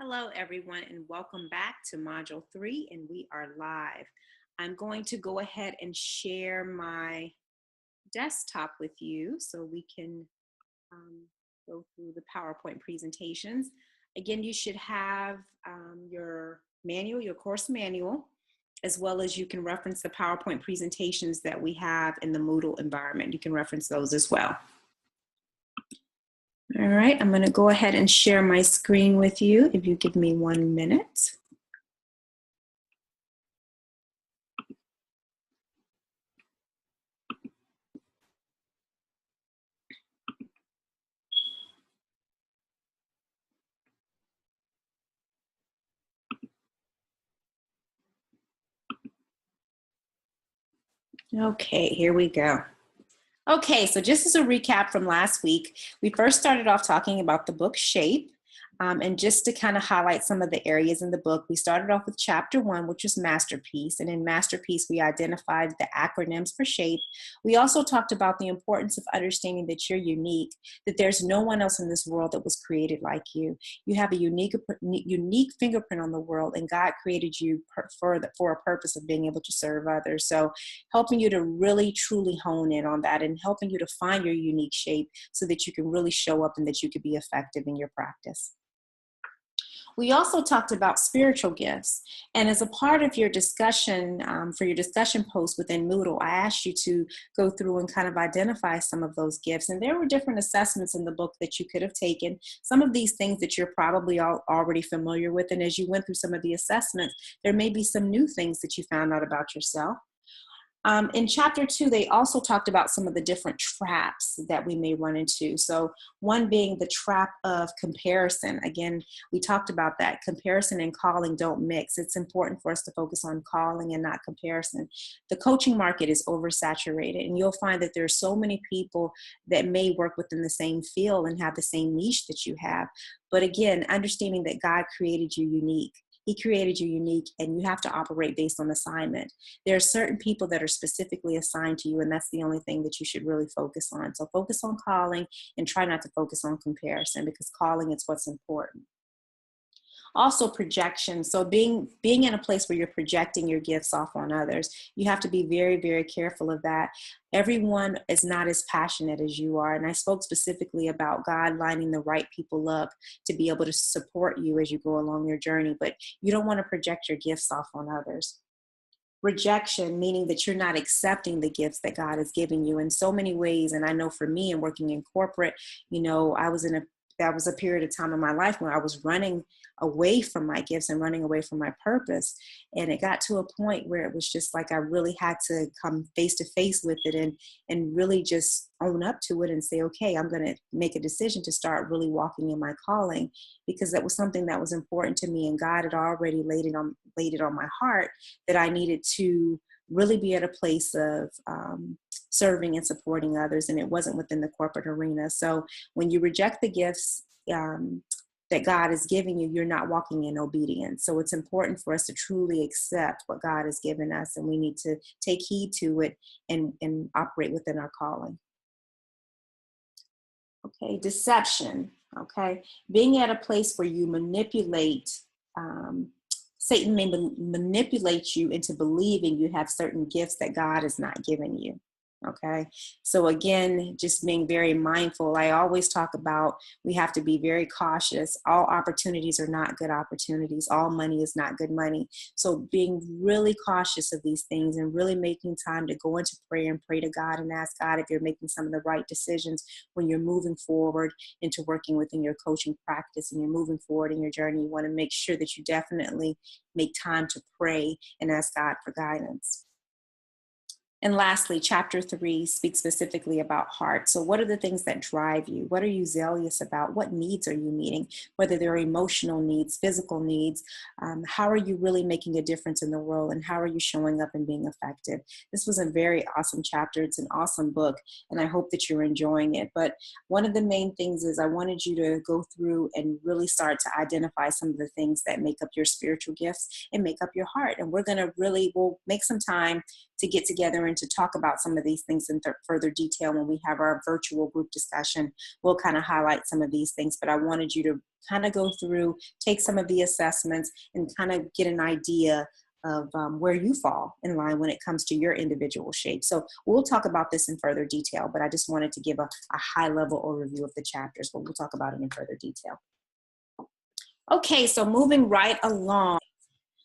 Hello, everyone, and welcome back to Module 3, and we are live. I'm going to go ahead and share my desktop with you so we can go through the PowerPoint presentations. Again, you should have your manual, your course manual, as well as you can reference the PowerPoint presentations that we have in the Moodle environment. You can reference those as well. All right, I'm going to go ahead and share my screen with you if you give me 1 minute. Okay, here we go. Okay, so just as a recap from last week, we first started off talking about the book Shape. And just to kind of highlight some of the areas in the book, we started off with chapter 1, which was Masterpiece. And in Masterpiece, we identified the acronyms for SHAPE. We also talked about the importance of understanding that you're unique, that there's no one else in this world that was created like you. You have a unique fingerprint on the world, and God created you for a purpose of being able to serve others. So helping you to really, truly hone in on that and helping you to find your unique shape so that you can really show up and that you could be effective in your practice. We also talked about spiritual gifts. And as a part of your discussion, for your discussion post within Moodle, I asked you to go through and kind of identify some of those gifts. And there were different assessments in the book that you could have taken. Some of these things that you're probably already familiar with. And as you went through some of the assessments, there may be some new things that you found out about yourself. In chapter 2, they also talked about some of the different traps that we may run into. So one being the trap of comparison. Again, we talked about that. Comparison and calling don't mix. It's important for us to focus on calling and not comparison. The coaching market is oversaturated, and you'll find that there are so many people that may work within the same field and have the same niche that you have. But again, understanding that God created you unique. He created you unique, and you have to operate based on assignment. There are certain people that are specifically assigned to you, and that's the only thing that you should really focus on. So focus on calling and try not to focus on comparison, because calling is what's important. Also projection. So being in a place where you're projecting your gifts off on others, you have to be very, very careful of that. Everyone is not as passionate as you are. And I spoke specifically about God lining the right people up to be able to support you as you go along your journey, but you don't want to project your gifts off on others. Rejection, meaning that you're not accepting the gifts that God has given you in so many ways. And I know for me, and working in corporate, that was a period of time in my life where I was running away from my gifts and running away from my purpose. And it got to a point where it was just like I really had to come face to face with it and really just own up to it and say, okay, I'm going to make a decision to start really walking in my calling, because that was something that was important to me. And God had already laid it on my heart that I needed to really be at a place of serving and supporting others, and it wasn't within the corporate arena. So when you reject the gifts that God is giving you, you're not walking in obedience. So it's important for us to truly accept what God has given us, and we need to take heed to it and operate within our calling. Okay, deception. Okay, being at a place where you manipulate, Satan may manipulate you into believing you have certain gifts that God has not given you. Okay. So again, just being very mindful. I always talk about, we have to be very cautious. All opportunities are not good opportunities. All money is not good money. So being really cautious of these things and really making time to go into prayer and pray to God and ask God if you're making some of the right decisions when you're moving forward into working within your coaching practice and you're moving forward in your journey. You want to make sure that you definitely make time to pray and ask God for guidance. And lastly, chapter 3 speaks specifically about heart. So what are the things that drive you? What are you zealous about? What needs are you meeting? Whether they're emotional needs, physical needs, how are you really making a difference in the world? And how are you showing up and being effective? This was a very awesome chapter. It's an awesome book, and I hope that you're enjoying it. But one of the main things is I wanted you to go through and really start to identify some of the things that make up your spiritual gifts and make up your heart. And we'll make some time to get together and to talk about some of these things in further detail. When we have our virtual group discussion, we'll kind of highlight some of these things, but I wanted you to kind of go through, take some of the assessments and kind of get an idea of where you fall in line when it comes to your individual shape. So we'll talk about this in further detail, but I just wanted to give a high level overview of the chapters, but we'll talk about it in further detail. Okay, so moving right along.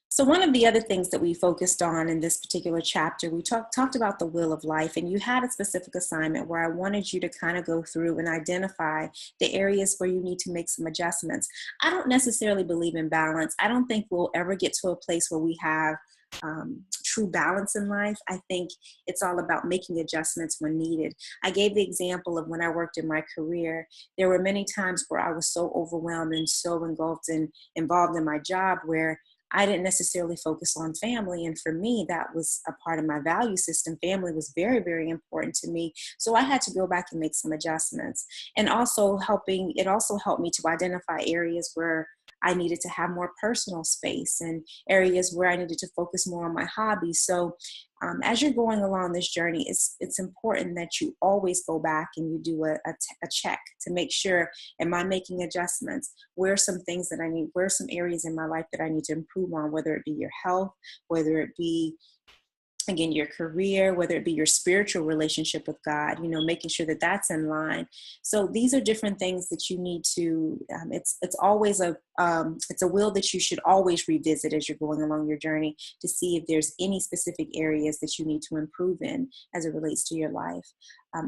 So one of the other things that we focused on in this particular chapter, we talked about the wheel of life, and you had a specific assignment where I wanted you to kind of go through and identify the areas where you need to make some adjustments. I don't necessarily believe in balance. I don't think we'll ever get to a place where we have true balance in life. I think it's all about making adjustments when needed. I gave the example of when I worked in my career. There were many times where I was so overwhelmed and so engulfed and involved in my job where I didn't necessarily focus on family. And for me, that was a part of my value system. Family was very, very important to me. So I had to go back and make some adjustments. And also it also helped me to identify areas where I needed to have more personal space and areas where I needed to focus more on my hobbies. So as you're going along this journey, it's important that you always go back and you do a check to make sure, am I making adjustments? Where are some things that I need? Where are some areas in my life that I need to improve on, whether it be your health, whether it be, again, your career, whether it be your spiritual relationship with God, making sure that that's in line. So these are different things that you need to, it's always it's a wheel that you should always revisit as you're going along your journey to see if there's any specific areas that you need to improve in as it relates to your life.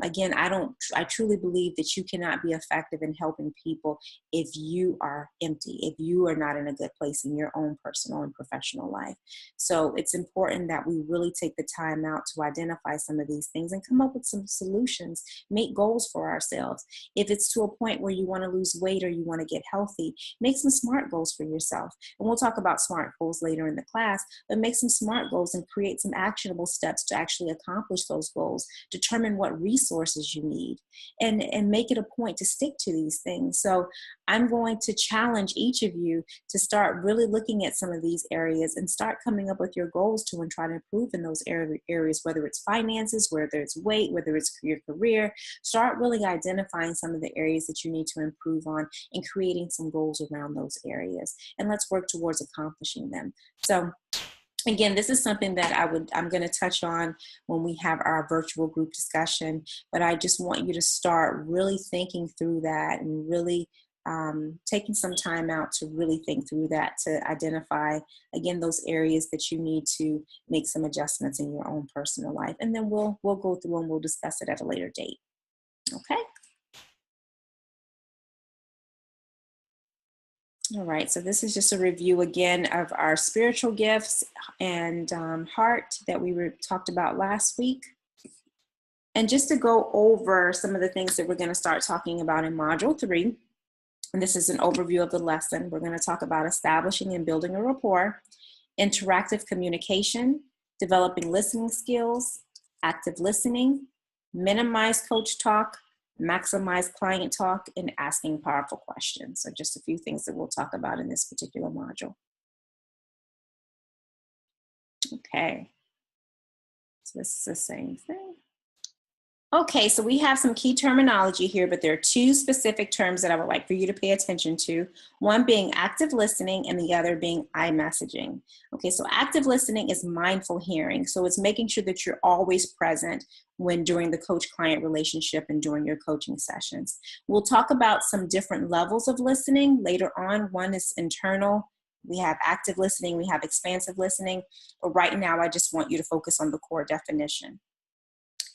Again, I truly believe that you cannot be effective in helping people if you are empty, if you are not in a good place in your own personal and professional life. So it's important that we really take the time out to identify some of these things and come up with some solutions, make goals for ourselves. If it's to a point where you want to lose weight or you want to get healthy, make some SMART goals for yourself. And we'll talk about SMART goals later in the class, but make some SMART goals and create some actionable steps to actually accomplish those goals. Determine what resources you need and make it a point to stick to these things. So I'm going to challenge each of you to start really looking at some of these areas and start coming up with your goals to and try to improve in those areas, whether it's finances, whether it's weight, whether it's your career. Start really identifying some of the areas that you need to improve on and creating some goals around those areas. And let's work towards accomplishing them. So again, this is something that I'm going to touch on when we have our virtual group discussion, but I just want you to start really thinking through that and really taking some time out to really think through that, to identify, again, those areas that you need to make some adjustments in your own personal life. And then we'll go through and we'll discuss it at a later date. Okay. All right, so this is just a review again of our spiritual gifts and heart that we talked about last week. And just to go over some of the things that we're going to start talking about in Module 3, and this is an overview of the lesson. We're going to talk about establishing and building a rapport, interactive communication, developing listening skills, active listening, minimize coach talk, maximize client talk, and asking powerful questions. So just a few things that we'll talk about in this particular module. Okay, so this is the same thing. Okay, so we have some key terminology here, but there are two specific terms that I would like for you to pay attention to. One being active listening and the other being iMessaging. Okay, so active listening is mindful hearing. So it's making sure that you're always present when during the coach-client relationship and during your coaching sessions. We'll talk about some different levels of listening later on. One is internal. We have active listening, we have expansive listening, but right now I just want you to focus on the core definition.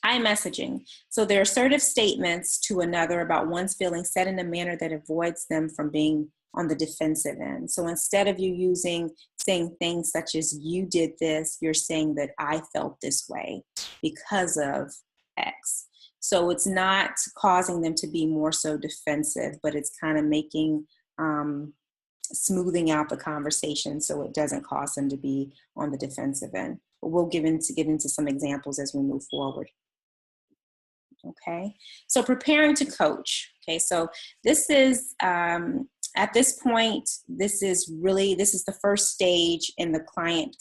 iMessaging. So they're assertive statements to another about one's feelings said in a manner that avoids them from being on the defensive end. So instead of you saying things such as you did this, you're saying that I felt this way because of X. So it's not causing them to be more so defensive, but it's kind of making, smoothing out the conversation so it doesn't cause them to be on the defensive end. But we'll get into some examples as we move forward. Okay, so preparing to coach. Okay, so this is at this point, this is the first stage in the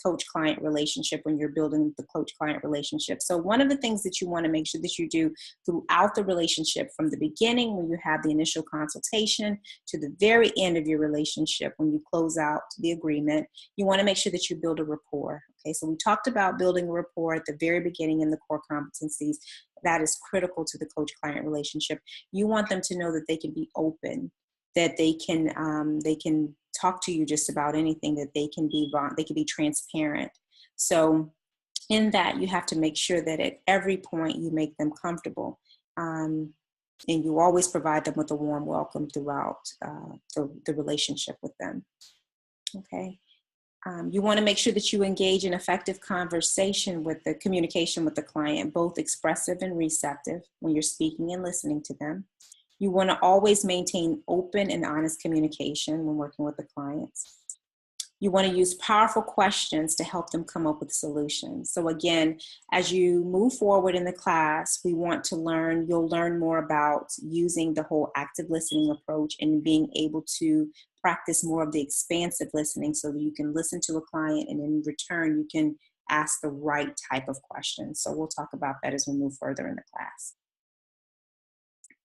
coach-client relationship when you're building the coach-client relationship. So one of the things that you want to make sure that you do throughout the relationship, from the beginning when you have the initial consultation to the very end of your relationship when you close out the agreement, you want to make sure that you build a rapport. Okay, so we talked about building a rapport at the very beginning in the core competencies. That is critical to the coach-client relationship. You want them to know that they can be open, that they can talk to you just about anything, that they can be transparent. So in that, you have to make sure that at every point you make them comfortable, and you always provide them with a warm welcome throughout the relationship with them. Okay. You want to make sure that you engage in effective conversation with the communication with the client, both expressive and receptive, when you're speaking and listening to them. You want to always maintain open and honest communication when working with the clients. You want to use powerful questions to help them come up with solutions. So again, as you move forward in the class, you'll learn more about using the whole active listening approach and being able to practice more of the expansive listening so that you can listen to a client and in return, you can ask the right type of questions. So we'll talk about that as we move further in the class.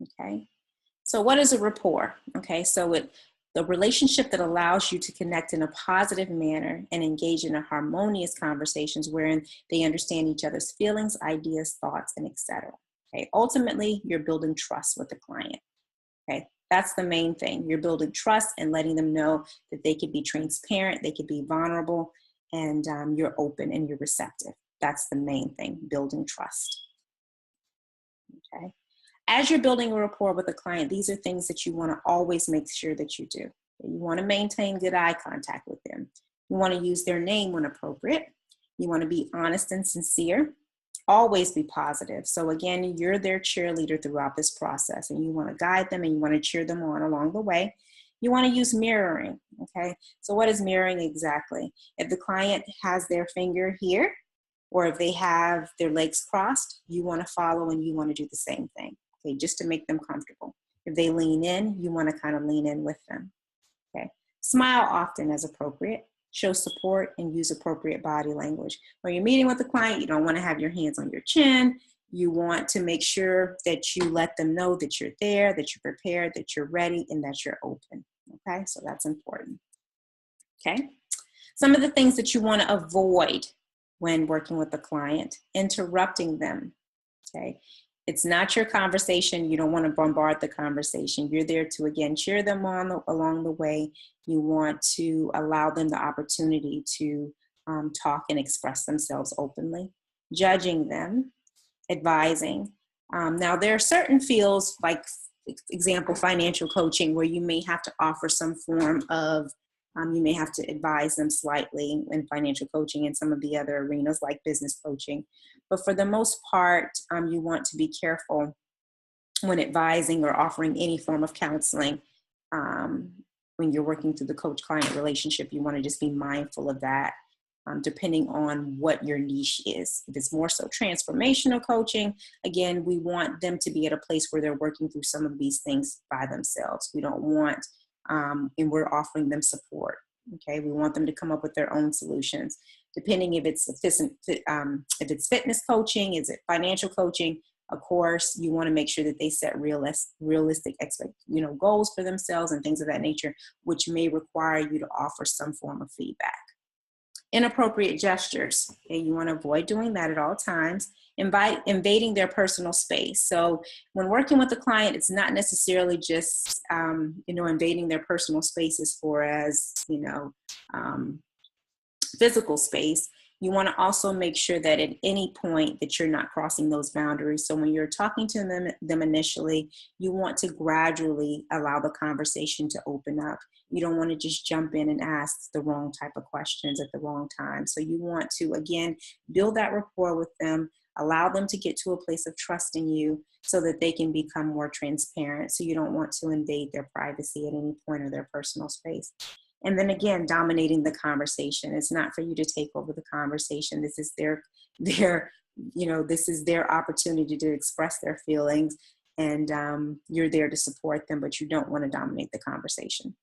Okay. So what is a rapport? Okay, so the relationship that allows you to connect in a positive manner and engage in a harmonious conversations wherein they understand each other's feelings, ideas, thoughts, and etc. Okay, ultimately, you're building trust with the client. Okay, that's the main thing. You're building trust and letting them know that they could be transparent, they could be vulnerable, and you're open and you're receptive. That's the main thing, building trust. Okay. As you're building a rapport with a client, these are things that you want to always make sure that you do. You want to maintain good eye contact with them. You want to use their name when appropriate. You want to be honest and sincere. Always be positive. So again, you're their cheerleader throughout this process, and you want to guide them and you want to cheer them on along the way. You want to use mirroring. Okay. So what is mirroring exactly? If the client has their finger here, or if they have their legs crossed, you want to follow and you want to do the same thing. Okay, just to make them comfortable. If they lean in, you want to kind of lean in with them. Okay, smile often as appropriate, show support, and use appropriate body language. When you're meeting with a client, you don't want to have your hands on your chin. You want to make sure that you let them know that you're there, that you're prepared, that you're ready, and that you're open. Okay, so that's important. Okay, some of the things that you want to avoid when working with the client: interrupting them. Okay. It's not your conversation. You don't want to bombard the conversation. You're there to, again, cheer them on along the way. You want to allow them the opportunity to talk and express themselves openly. Judging them, advising. Now, there are certain fields, like, example, financial coaching, where you may have to offer some form of you may have to advise them slightly in financial coaching and some of the other arenas like business coaching. But for the most part, you want to be careful when advising or offering any form of counseling. When you're working through the coach-client relationship, you want to just be mindful of that, depending on what your niche is. If it's more so transformational coaching, again, we want them to be at a place where they're working through some of these things by themselves. We don't want and we're offering them support. Okay, we want them to come up with their own solutions. Depending if it's fitness coaching, is it financial coaching? Of course, you want to make sure that they set realistic goals for themselves and things of that nature, which may require you to offer some form of feedback. Inappropriate gestures. Okay, you want to avoid doing that at all times. Invading their personal space. So when working with a client, it's not necessarily just invading their personal space as far as physical space. You want to also make sure that at any point that you're not crossing those boundaries. So when you're talking to them initially, you want to gradually allow the conversation to open up. You don't want to just jump in and ask the wrong type of questions at the wrong time. So you want to, again, build that rapport with them, allow them to get to a place of trust in you so that they can become more transparent. So you don't want to invade their privacy at any point or their personal space. And then again, dominating the conversation. It's not for you to take over the conversation. This is their this is their opportunity to express their feelings, and you're there to support them, but you don't want to dominate the conversation.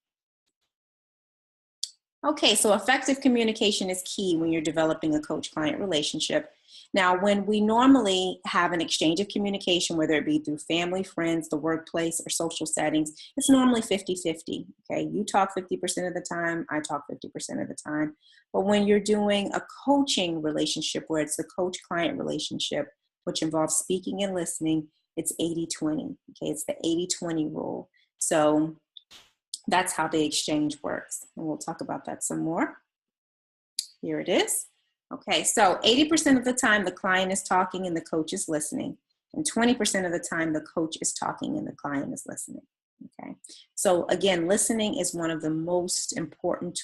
Okay, so effective communication is key when you're developing a coach-client relationship. Now, when we normally have an exchange of communication, whether it be through family, friends, the workplace, or social settings, it's normally 50-50, okay? You talk 50% of the time, I talk 50% of the time. But when you're doing a coaching relationship, where it's a coach-client relationship, which involves speaking and listening, it's 80-20, okay? It's the 80-20 rule. So that's how the exchange works. And we'll talk about that some more. Here it is. Okay, so 80% of the time the client is talking and the coach is listening. And 20% of the time the coach is talking and the client is listening. Okay, so again, listening is one of the most important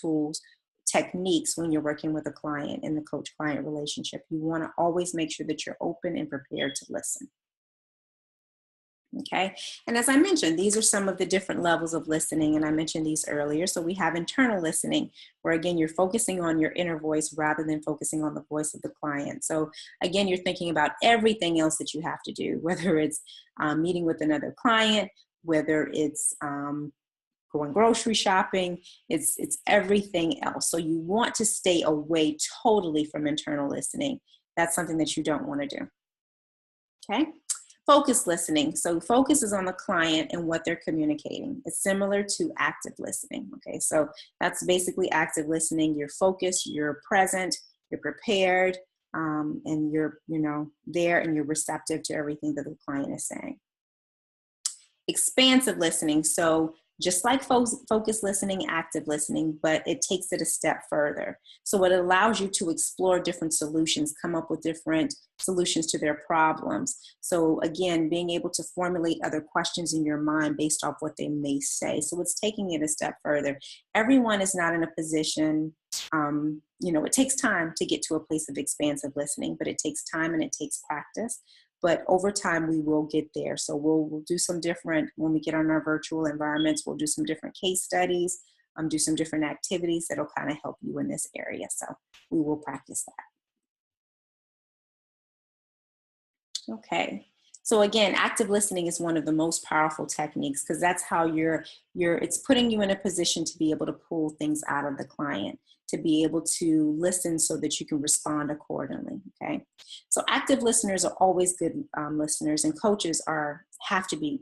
techniques when you're working with a client in the coach-client relationship. You want to always make sure that you're open and prepared to listen. Okay, and as I mentioned, these are some of the different levels of listening, and I mentioned these earlier. So we have internal listening, where again, you're focusing on your inner voice rather than focusing on the voice of the client. So again, you're thinking about everything else that you have to do, whether it's meeting with another client, whether it's going grocery shopping, it's everything else. So you want to stay away totally from internal listening. That's something that you don't want to do. Okay. Focus listening. So focus is on the client and what they're communicating. It's similar to active listening. Okay, so that's basically active listening. You're focused, you're present, you're prepared, and you're there and you're receptive to everything that the client is saying. Expansive listening. So just like focus listening, active listening, but it takes it a step further. So it allows you to explore different solutions, come up with different solutions to their problems. So again, being able to formulate other questions in your mind based off what they may say. So it's taking it a step further. Everyone is not in a position, it takes time to get to a place of expansive listening, but it takes time and it takes practice. But over time, we will get there. So we'll do some different, when we get on our virtual environments, we'll do some different case studies, do some different activities that'll kind of help you in this area. So we will practice that. Okay. So again, active listening is one of the most powerful techniques, because that's how it's putting you in a position to be able to pull things out of the client, to be able to listen so that you can respond accordingly. Okay. So active listeners are always good listeners, and coaches have to be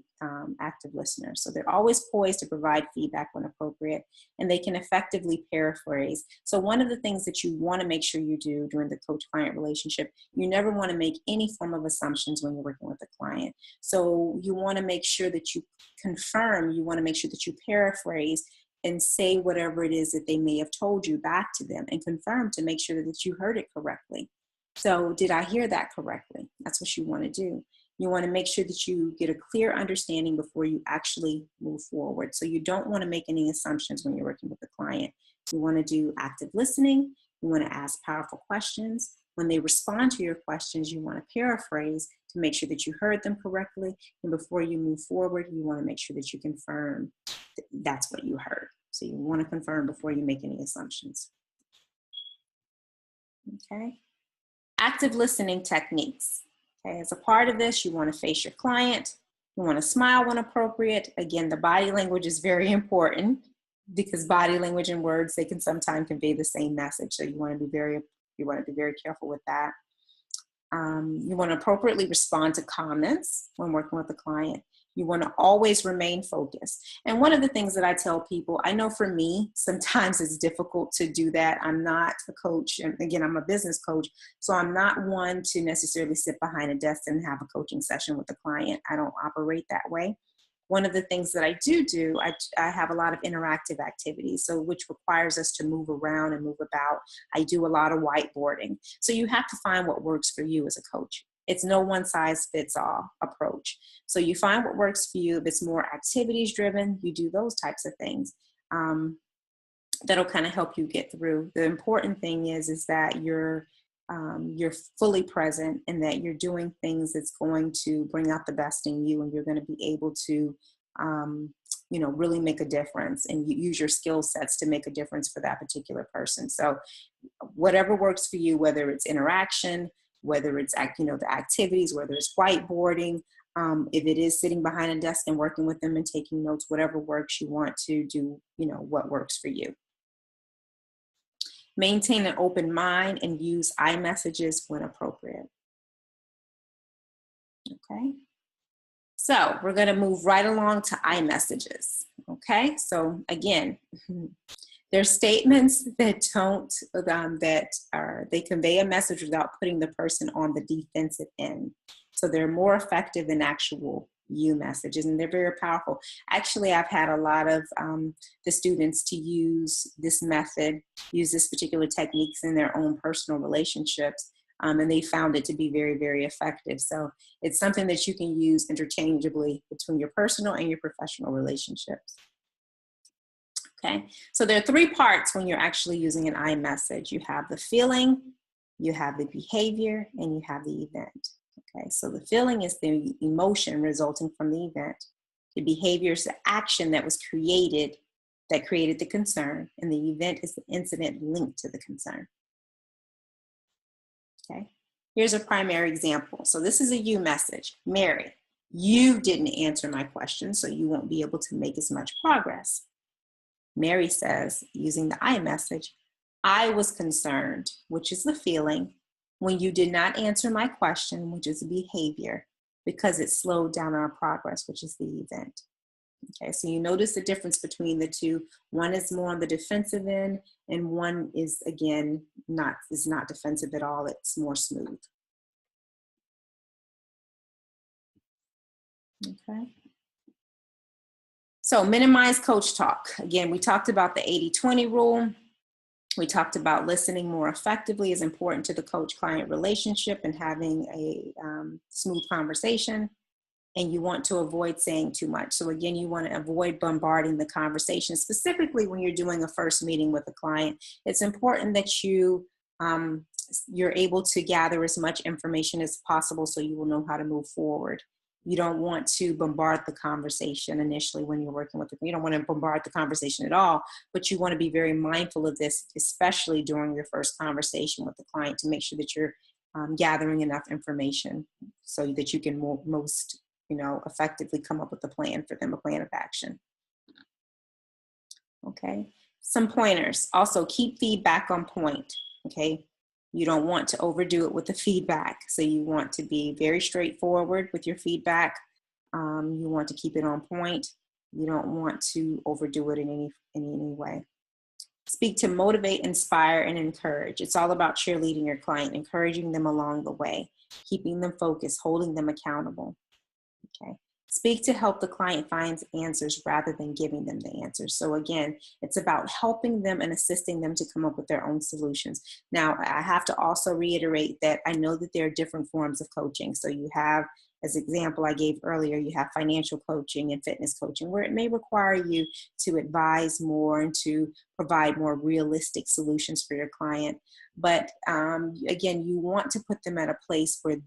active listeners. So they're always poised to provide feedback when appropriate, and they can effectively paraphrase. So one of the things that you want to make sure you do during the coach-client relationship, you never want to make any form of assumptions when you're working with a client. So you want to make sure that you confirm, you want to make sure that you paraphrase and say whatever it is that they may have told you back to them, and confirm to make sure that you heard it correctly. So did I hear that correctly? That's what you want to do. You want to make sure that you get a clear understanding before you actually move forward. So you don't want to make any assumptions when you're working with a client. You want to do active listening. You want to ask powerful questions. When they respond to your questions, you want to paraphrase to make sure that you heard them correctly. And before you move forward, you want to make sure that you confirm that's what you heard. So you want to confirm before you make any assumptions. Okay. Active listening techniques. Okay. As a part of this, you want to face your client. You want to smile when appropriate. Again, the body language is very important, because body language and words, they can sometimes convey the same message. So you want to be very careful with that. You want to appropriately respond to comments when working with a client. You want to always remain focused. And one of the things that I tell people, I know for me, sometimes it's difficult to do that. I'm not a coach. And again, I'm a business coach. So I'm not one to necessarily sit behind a desk and have a coaching session with a client. I don't operate that way. One of the things that I do, I have a lot of interactive activities, so which requires us to move around and move about. I do a lot of whiteboarding. So you have to find what works for you as a coach. It's no one size fits all approach. So you find what works for you. If it's more activities driven, you do those types of things. That'll kind of help you get through. The important thing is that you're fully present, and that you're doing things that's going to bring out the best in you, and you're going to be able to, really make a difference, and you use your skill sets to make a difference for that particular person. So whatever works for you, whether it's interaction, whether it's, the activities, whether it's whiteboarding, if it is sitting behind a desk and working with them and taking notes, whatever works, you want to do, what works for you. Maintain an open mind and use iMessages when appropriate. Okay. So we're going to move right along to iMessages. Okay. So again, there's statements that they convey a message without putting the person on the defensive end. So they're more effective than actual you messages, and they're very powerful. Actually, I've had a lot of the students to use this method, use this particular techniques in their own personal relationships, and they found it to be very, very effective. So it's something that you can use interchangeably between your personal and your professional relationships. Okay, so there are three parts when you're actually using an iMessage. You have the feeling, you have the behavior, and you have the event. Okay, so the feeling is the emotion resulting from the event. The behavior is the action that was created, that created the concern, and the event is the incident linked to the concern. Okay, here's a primary example. So this is a you message. Mary, you didn't answer my question, so you won't be able to make as much progress. Mary says, using the I message, I was concerned, which is the feeling, when you did not answer my question, which is the behavior, because it slowed down our progress, which is the event. Okay, so you notice the difference between the two. One is more on the defensive end, and one is, again, not defensive at all. It's more smooth. Okay. So minimize coach talk. Again, we talked about the 80-20 rule. We talked about listening more effectively is important to the coach-client relationship and having a smooth conversation. And you want to avoid saying too much. So again, you want to avoid bombarding the conversation, specifically when you're doing a first meeting with a client. It's important that you're able to gather as much information as possible so you will know how to move forward. You don't want to bombard the conversation initially when you're working with them. You don't want to bombard the conversation at all, but you want to be very mindful of this, especially during your first conversation with the client, to make sure that you're gathering enough information so that you can most effectively come up with a plan for them, a plan of action. Okay, some pointers. Also, keep feedback on point. Okay, you don't want to overdo it with the feedback. So you want to be very straightforward with your feedback. You want to keep it on point. You don't want to overdo it in any way. Speak to motivate, inspire, and encourage. It's all about cheerleading your client, encouraging them along the way, keeping them focused, holding them accountable. Okay. Speak to help the client find answers rather than giving them the answers. So again, it's about helping them and assisting them to come up with their own solutions. Now, I have to also reiterate that I know that there are different forms of coaching. So you have, as example I gave earlier, you have financial coaching and fitness coaching, where it may require you to advise more and to provide more realistic solutions for your client. But again, you want to put them at a place where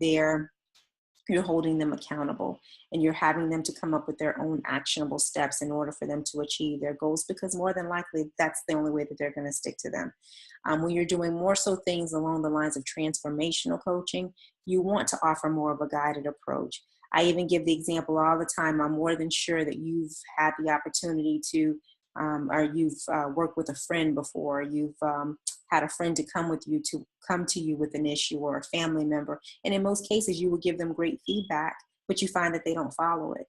you're holding them accountable and you're having them to come up with their own actionable steps in order for them to achieve their goals, because more than likely that's the only way that they're going to stick to them. When you're doing more so things along the lines of transformational coaching, you want to offer more of a guided approach. I even give the example all the time. I'm more than sure that you've had the opportunity to or you've worked with a friend before, you've had a friend to come to you with an issue, or a family member. And in most cases, you will give them great feedback, but you find that they don't follow it.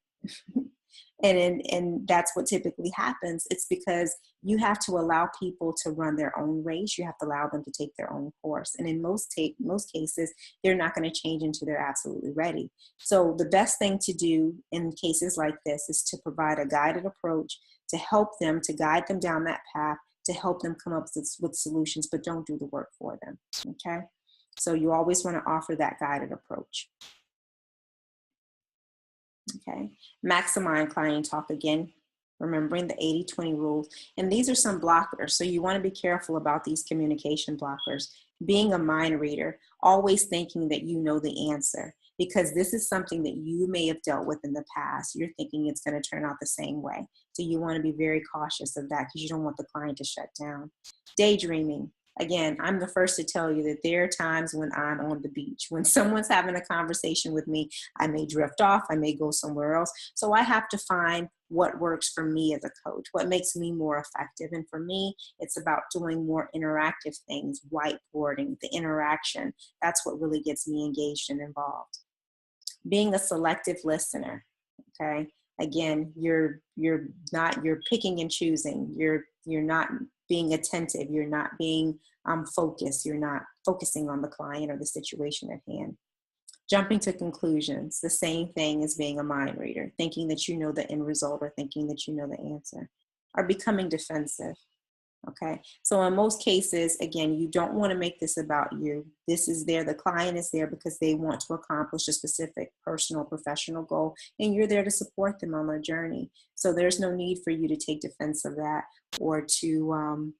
and that's what typically happens. It's because you have to allow people to run their own race. You have to allow them to take their own course. And in most cases, they're not going to change until they're absolutely ready. So the best thing to do in cases like this is to provide a guided approach to help them, to guide them down that path, to help them come up with solutions, but don't do the work for them. Okay? So you always want to offer that guided approach. Okay, maximize client talk again, remembering the 80-20 rule. And these are some blockers. So you want to be careful about these communication blockers. Being a mind reader, always thinking that you know the answer, because this is something that you may have dealt with in the past. You're thinking it's going to turn out the same way. So you want to be very cautious of that, because you don't want the client to shut down. Daydreaming. again, I'm the first to tell you that there are times when I'm on the beach. When someone's having a conversation with me, I may drift off, I may go somewhere else. So I have to find what works for me as a coach, what makes me more effective. And for me, it's about doing more interactive things, whiteboarding, the interaction. That's what really gets me engaged and involved. Being a selective listener, okay? Again, you're picking and choosing. You're not being attentive. You're not being focused. You're not focusing on the client or the situation at hand. Jumping to conclusions, the same thing as being a mind reader, thinking that you know the end result or thinking that you know the answer, or becoming defensive. Okay, so in most cases, again, you don't want to make this about you. This is there, the client is there because they want to accomplish a specific personal, professional goal, and you're there to support them on their journey. So there's no need for you to take defense of that or to,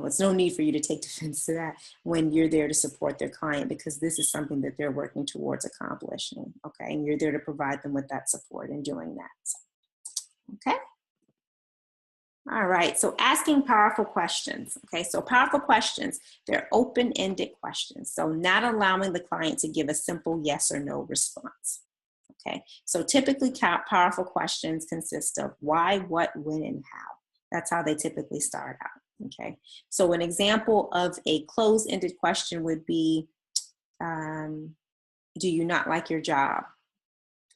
it's no need for you to take defense to that when you're there to support their client, because this is something that they're working towards accomplishing, okay? And you're there to provide them with that support in doing that, so, okay? All right, so asking powerful questions, okay? So powerful questions, they're open-ended questions, so not allowing the client to give a simple yes or no response, okay? So typically powerful questions consist of why, what, when, and how. That's how they typically start out. Okay, so an example of a closed-ended question would be, do you not like your job?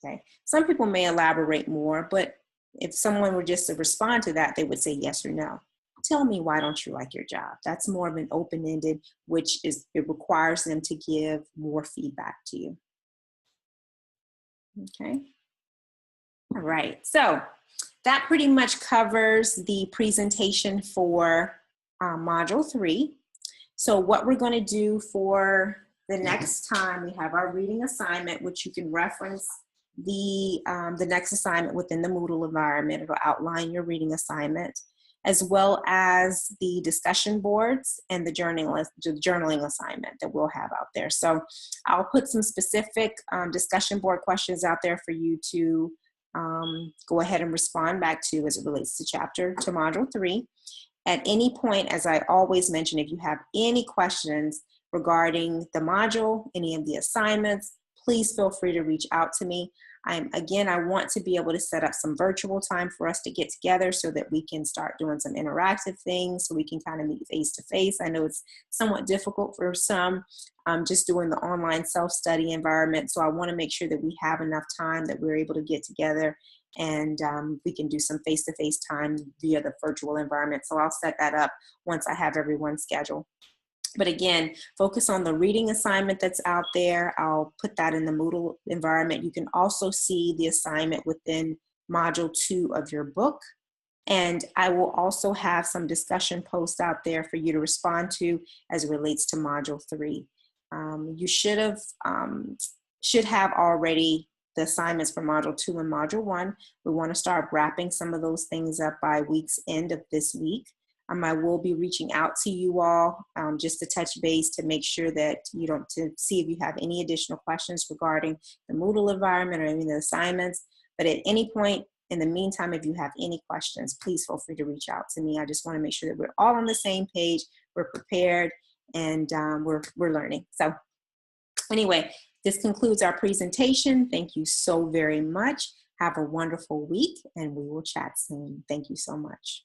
Okay, some people may elaborate more, but if someone were just to respond to that, they would say yes or no. Tell me, why don't you like your job? That's more of an open-ended, which is, it requires them to give more feedback to you. Okay, all right, so that pretty much covers the presentation for Module 3. So what we're going to do for the next time, we have our reading assignment, which you can reference the next assignment within the Moodle environment. It'll outline your reading assignment, as well as the discussion boards and the journaling assignment that we'll have out there. So I'll put some specific discussion board questions out there for you to go ahead and respond back to as it relates to Module 3. At any point, as I always mention, if you have any questions regarding the module, any of the assignments, please feel free to reach out to me. I want to be able to set up some virtual time for us to get together so that we can start doing some interactive things, so we can kind of meet face to face. I know it's somewhat difficult for some, just doing the online self-study environment. So I want to make sure that we have enough time that we're able to get together and we can do some face-to-face time via the virtual environment. So I'll set that up once I have everyone's schedule. But again, focus on the reading assignment that's out there. I'll put that in the Moodle environment. You can also see the assignment within Module 2 of your book. And I will also have some discussion posts out there for you to respond to as it relates to Module 3. You should have already the assignments for Module 2 and Module 1. We want to start wrapping some of those things up by week's end of this week. I will be reaching out to you all just to touch base to make sure that to see if you have any additional questions regarding the Moodle environment or any of the assignments. But at any point in the meantime, if you have any questions, please feel free to reach out to me. I just want to make sure that we're all on the same page, we're prepared, and we're learning. So anyway, this concludes our presentation. Thank you so very much. Have a wonderful week, and we will chat soon. Thank you so much.